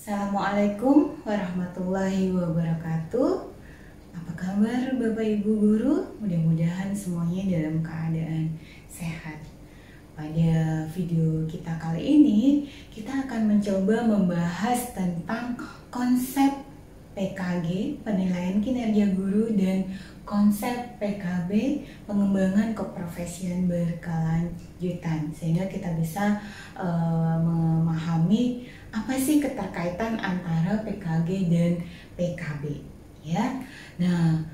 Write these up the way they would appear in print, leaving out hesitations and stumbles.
Assalamualaikum warahmatullahi wabarakatuh. Apa kabar Bapak Ibu Guru? Mudah-mudahan semuanya dalam keadaan sehat. Pada video kita kali ini, kita akan mencoba membahas tentang konsep PKG, penilaian kinerja guru, dan konsep PKB, pengembangan keprofesian berkelanjutan, sehingga kita bisa memahami apa sih keterkaitan antara PKG dan PKB, ya. Nah,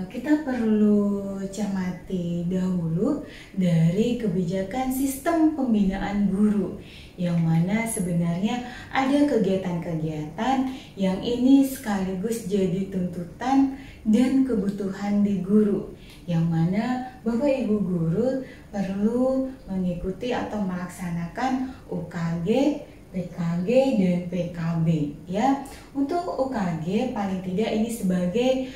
kita perlu cermati dahulu dari kebijakan sistem pembinaan guru, yang mana sebenarnya ada kegiatan-kegiatan yang ini sekaligus jadi tuntutan dan kebutuhan di guru, yang mana Bapak Ibu guru perlu mengikuti atau melaksanakan UKG, PKG, dan PKB, ya. Untuk UKG paling tidak ini sebagai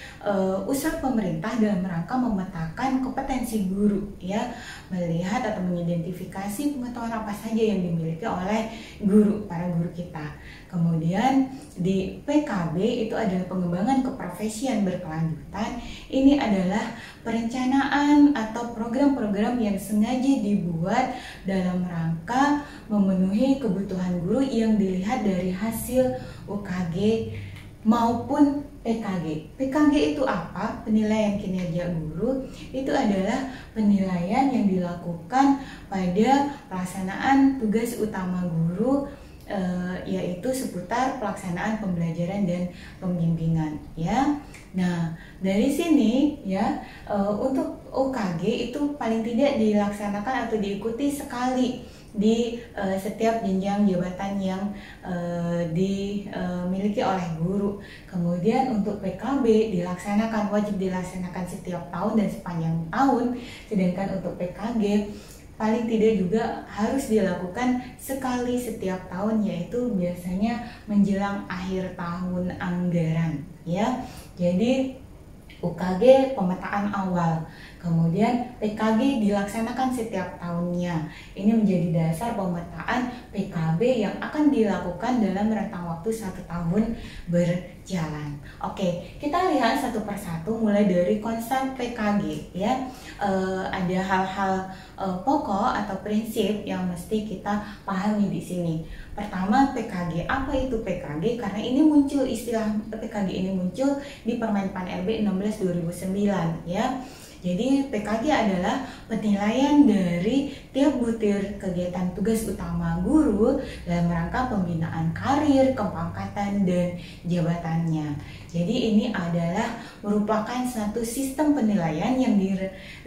usaha pemerintah dalam rangka memetakan kompetensi guru, ya, melihat atau mengidentifikasi pengetahuan apa saja yang dimiliki oleh guru, para guru kita. Kemudian di PKB itu adalah pengembangan keprofesian berkelanjutan. Ini adalah perencanaan atau program-program yang sengaja dibuat dalam rangka memenuhi kebutuhan guru yang dilihat dari hasil UKG maupun PKG. PKG itu apa? Penilaian kinerja guru. Itu adalah penilaian yang dilakukan pada pelaksanaan tugas utama guru, yaitu seputar pelaksanaan pembelajaran dan pembimbingan, ya. Nah, dari sini, ya, untuk UKG itu paling tidak dilaksanakan atau diikuti sekali di setiap jenjang jabatan yang dimiliki oleh guru. Kemudian untuk PKB wajib dilaksanakan setiap tahun dan sepanjang tahun, sedangkan untuk PKG paling tidak juga harus dilakukan sekali setiap tahun, yaitu biasanya menjelang akhir tahun anggaran, ya. Jadi UKG pemetaan awal, kemudian PKG dilaksanakan setiap tahunnya. Ini menjadi dasar pemetaan PKB yang akan dilakukan dalam rentang waktu 1 tahun berjalan. Oke, kita lihat satu persatu mulai dari konsep PKG, ya. Ada hal-hal pokok atau prinsip yang mesti kita pahami di sini. Pertama, PKG. Apa itu PKG? Karena ini muncul, istilah PKG ini muncul di Permenpan RB 16 2009, ya. Jadi PKG adalah penilaian dari tiap butir kegiatan tugas utama guru dalam rangka pembinaan karir, kepangkatan, dan jabatannya. Jadi ini adalah merupakan satu sistem penilaian yang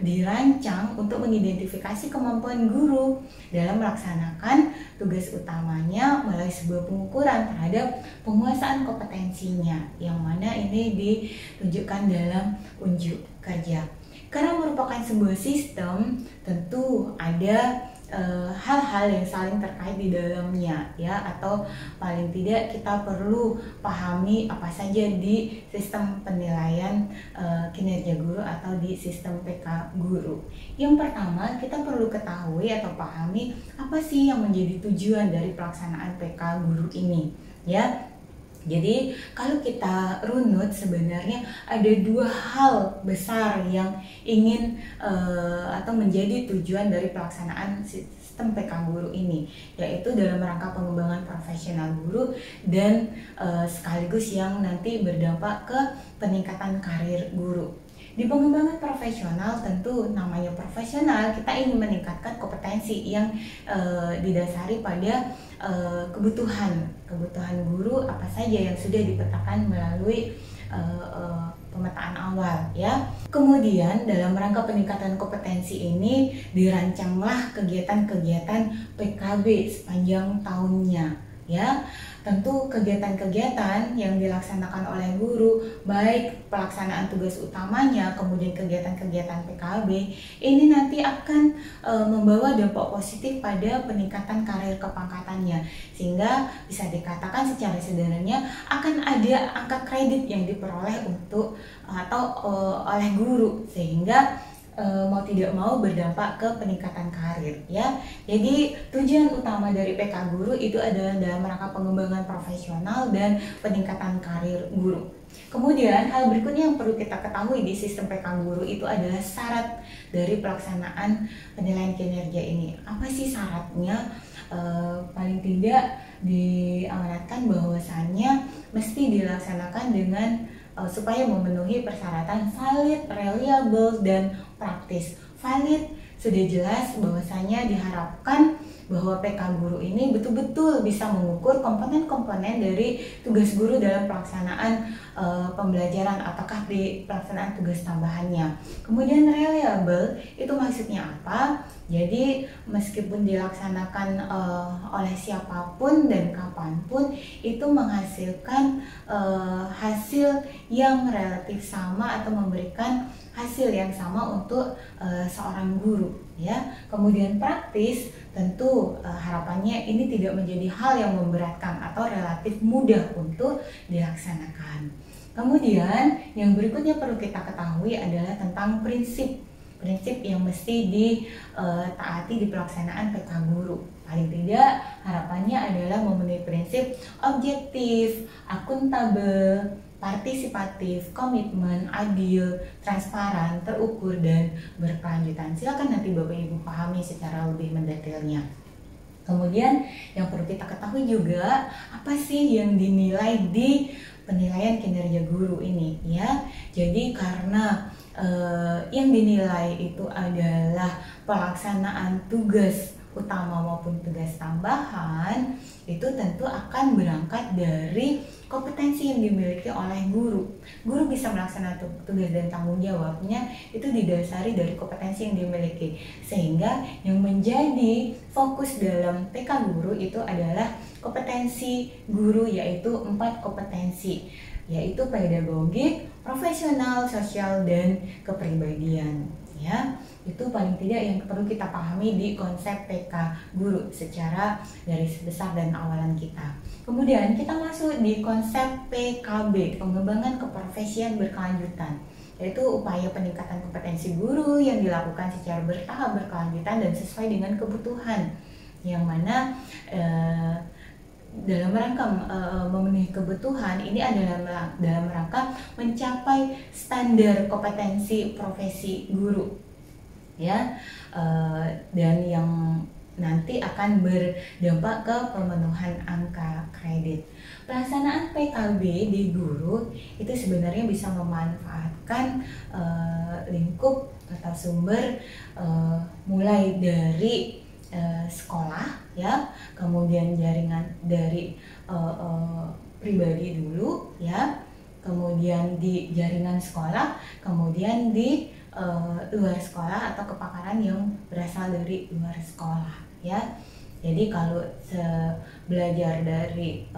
dirancang untuk mengidentifikasi kemampuan guru dalam melaksanakan tugas utamanya melalui sebuah pengukuran terhadap penguasaan kompetensinya, yang mana ini ditunjukkan dalam unjuk kerja. Karena merupakan sebuah sistem, tentu ada hal-hal yang saling terkait di dalamnya, ya, atau paling tidak kita perlu pahami apa saja di sistem penilaian kinerja guru atau di sistem PK guru. Yang pertama, kita perlu ketahui atau pahami apa sih yang menjadi tujuan dari pelaksanaan PK guru ini, ya. Jadi kalau kita runut, sebenarnya ada 2 hal besar yang ingin atau menjadi tujuan dari pelaksanaan sistem PK guru ini, yaitu dalam rangka pengembangan profesional guru dan sekaligus yang nanti berdampak ke peningkatan karir guru. Di pengembangan profesional, tentu namanya profesional, kita ingin meningkatkan kompetensi yang didasari pada kebutuhan guru apa saja yang sudah dipetakan melalui pemetaan awal, ya. Kemudian dalam rangka peningkatan kompetensi ini dirancanglah kegiatan-kegiatan PKB sepanjang tahunnya, ya. Tentu kegiatan-kegiatan yang dilaksanakan oleh guru, baik pelaksanaan tugas utamanya, kemudian kegiatan-kegiatan PKB, ini nanti akan membawa dampak positif pada peningkatan karir kepangkatannya, sehingga bisa dikatakan secara sederhananya akan ada angka kredit yang diperoleh untuk atau oleh guru, sehingga mau tidak mau berdampak ke peningkatan karir ya. Jadi tujuan utama dari PK Guru itu adalah dalam rangka pengembangan profesional dan peningkatan karir guru. Kemudian hal berikutnya yang perlu kita ketahui di sistem PK Guru itu adalah syarat dari pelaksanaan penilaian kinerja ini. Apa sih syaratnya? Paling tidak diamanatkan bahwasannya mesti dilaksanakan dengan supaya memenuhi persyaratan valid, reliable, dan praktis. Valid sudah jelas bahwasanya diharapkan bahwa PK Guru ini betul-betul bisa mengukur komponen-komponen dari tugas guru dalam pelaksanaan pembelajaran ataukah di pelaksanaan tugas tambahannya. Kemudian reliable itu maksudnya apa? Jadi meskipun dilaksanakan oleh siapapun dan kapanpun itu menghasilkan hasil yang relatif sama atau memberikan hasil yang sama untuk seorang guru ya. Kemudian praktis tentu harapannya ini tidak menjadi hal yang memberatkan atau relatif mudah untuk dilaksanakan. Kemudian yang berikutnya perlu kita ketahui adalah tentang prinsip yang mesti ditaati di pelaksanaan PK Guru. Paling tidak harapannya adalah memenuhi prinsip objektif, akuntabel, partisipatif, komitmen, adil, transparan, terukur, dan berkelanjutan. Silakan nanti Bapak Ibu pahami secara lebih mendetailnya. Kemudian yang perlu kita ketahui juga apa sih yang dinilai di penilaian kinerja guru ini ya. Jadi karena yang dinilai itu adalah pelaksanaan tugas utama maupun tugas tambahan, itu tentu akan berangkat dari kompetensi yang dimiliki oleh guru. Guru bisa melaksanakan tugas dan tanggung jawabnya itu didasari dari kompetensi yang dimiliki, sehingga yang menjadi fokus dalam PK Guru itu adalah kompetensi guru, yaitu 4 kompetensi, yaitu pedagogik, profesional, sosial, dan kepribadian ya. Itu paling tidak yang perlu kita pahami di konsep PK Guru secara garis besar dan awalan kita. Kemudian kita masuk di konsep PKB, pengembangan keprofesian berkelanjutan, yaitu upaya peningkatan kompetensi guru yang dilakukan secara bertahap, berkelanjutan, dan sesuai dengan kebutuhan, yang mana dalam rangka memenuhi kebutuhan ini adalah dalam rangka mencapai standar kompetensi profesi guru ya, dan yang nanti akan berdampak ke pemenuhan angka kredit. Pelaksanaan PKB di guru itu sebenarnya bisa memanfaatkan lingkup atau sumber mulai dari sekolah ya, kemudian jaringan dari pribadi dulu ya, kemudian di jaringan sekolah, kemudian di luar sekolah atau kepakaran yang berasal dari luar sekolah ya. Jadi kalau belajar dari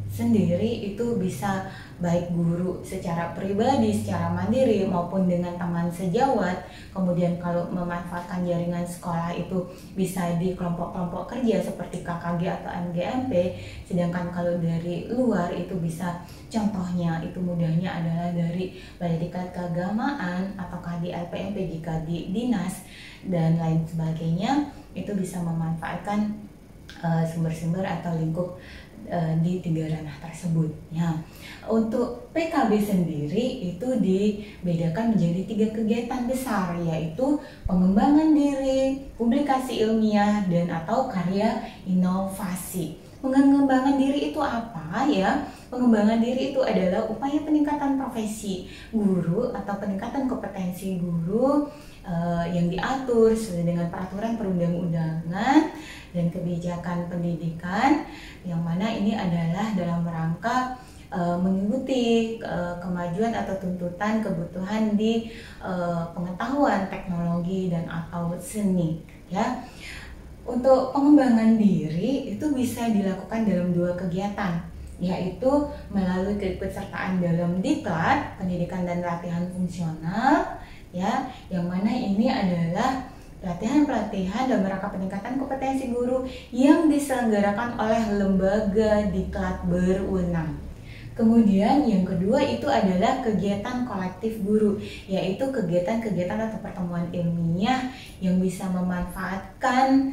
sendiri itu bisa baik guru secara pribadi, secara mandiri maupun dengan teman sejawat. Kemudian kalau memanfaatkan jaringan sekolah itu bisa di kelompok-kelompok kerja seperti KKG atau MGMP. Sedangkan kalau dari luar itu bisa, contohnya itu mudahnya adalah dari balai diklat keagamaan ataukah di LPMP jika di dinas dan lain sebagainya. Itu bisa memanfaatkan sumber-sumber atau lingkup di 3 ranah tersebut ya. Untuk PKB sendiri itu dibedakan menjadi 3 kegiatan besar, yaitu pengembangan diri, publikasi ilmiah, dan atau karya inovasi. Pengembangan diri itu apa ya? Pengembangan diri itu adalah upaya peningkatan profesi guru atau peningkatan kompetensi guru yang diatur sesuai dengan peraturan perundang-undangan dan kebijakan pendidikan, yang mana ini adalah dalam rangka mengikuti kemajuan atau tuntutan kebutuhan di pengetahuan, teknologi, dan atau seni ya. Untuk pengembangan diri itu bisa dilakukan dalam 2 kegiatan, yaitu melalui keikutsertaan dalam diklat, pendidikan dan latihan fungsional ya, yang mana ini adalah pelatihan-pelatihan dalam rangka peningkatan kompetensi guru yang diselenggarakan oleh lembaga diklat berwenang. Kemudian yang kedua itu adalah kegiatan kolektif guru, yaitu kegiatan-kegiatan atau pertemuan ilmiah yang bisa memanfaatkan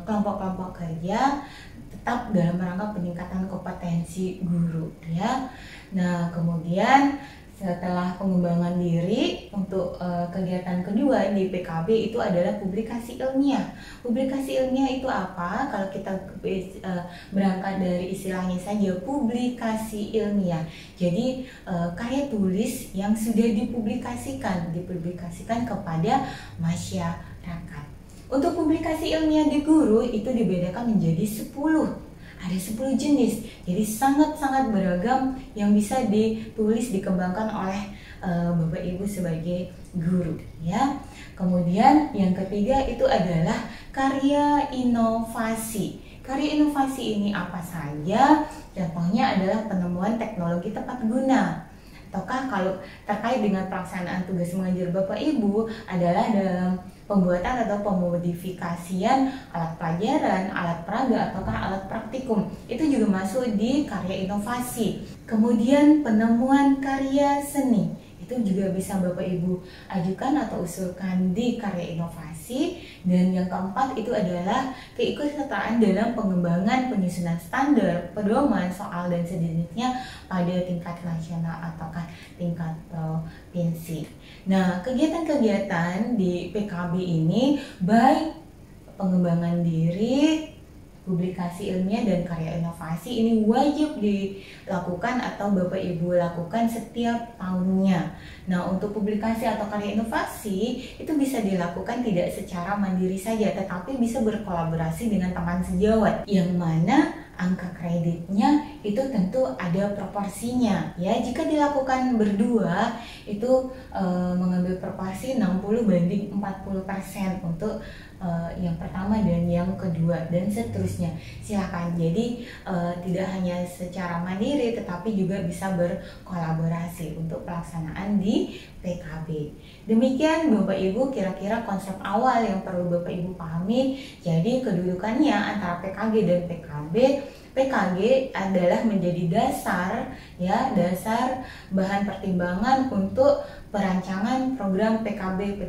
kelompok-kelompok kerja tetap dalam rangka peningkatan kompetensi guru ya. Nah, kemudian setelah pengembangan diri untuk kegiatan kedua di PKB itu adalah publikasi ilmiah. Publikasi ilmiah itu apa? Kalau kita berangkat dari istilahnya saja, publikasi ilmiah. Jadi karya tulis yang sudah dipublikasikan kepada masyarakat. Untuk publikasi ilmiah di guru itu dibedakan menjadi 10. Ada 10 jenis, jadi sangat-sangat beragam yang bisa ditulis, dikembangkan oleh Bapak Ibu sebagai guru ya. Kemudian yang ketiga itu adalah karya inovasi. Karya inovasi ini apa saja? Contohnya adalah penemuan teknologi tepat guna. Ataukah kalau terkait dengan pelaksanaan tugas mengajar Bapak Ibu adalah dalam pembuatan atau pemodifikasian alat pelajaran, alat peraga, ataukah alat praktikum. Itu juga masuk di karya inovasi. Kemudian penemuan karya seni. Itu juga bisa Bapak Ibu ajukan atau usulkan di karya inovasi. Dan yang keempat itu adalah keikutsertaan dalam pengembangan penyusunan standar, pedoman, soal dan sejenisnya pada tingkat nasional ataukah tingkat provinsi. Nah, kegiatan-kegiatan di PKB ini baik pengembangan diri, publikasi ilmiah dan karya inovasi ini wajib dilakukan atau Bapak Ibu lakukan setiap tahunnya. Nah, untuk publikasi atau karya inovasi itu bisa dilakukan tidak secara mandiri saja, tetapi bisa berkolaborasi dengan teman sejawat, yang mana angka kreditnya itu tentu ada proporsinya ya. Jika dilakukan berdua itu mengambil proporsi 60/40% untuk yang pertama dan yang kedua dan seterusnya. Silakan. Jadi tidak hanya secara mandiri tetapi juga bisa berkolaborasi untuk pelaksanaan di PKB. Demikian Bapak Ibu kira-kira konsep awal yang perlu Bapak Ibu pahami. Jadi kedudukannya antara PKG dan PKB. PKG adalah menjadi dasar ya, dasar bahan pertimbangan untuk perancangan program PKB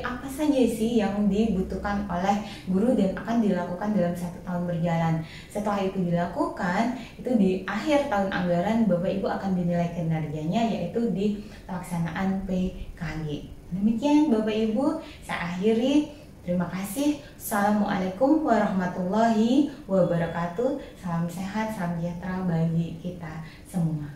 apa saja sih yang dibutuhkan oleh guru dan akan dilakukan dalam 1 tahun berjalan. Setelah itu dilakukan, itu di akhir tahun anggaran Bapak Ibu akan dinilai kinerjanya, yaitu di pelaksanaan PKG. Demikian Bapak Ibu, saya akhiri. Terima kasih. Assalamualaikum warahmatullahi wabarakatuh. Salam sehat, salam sejahtera bagi kita semua.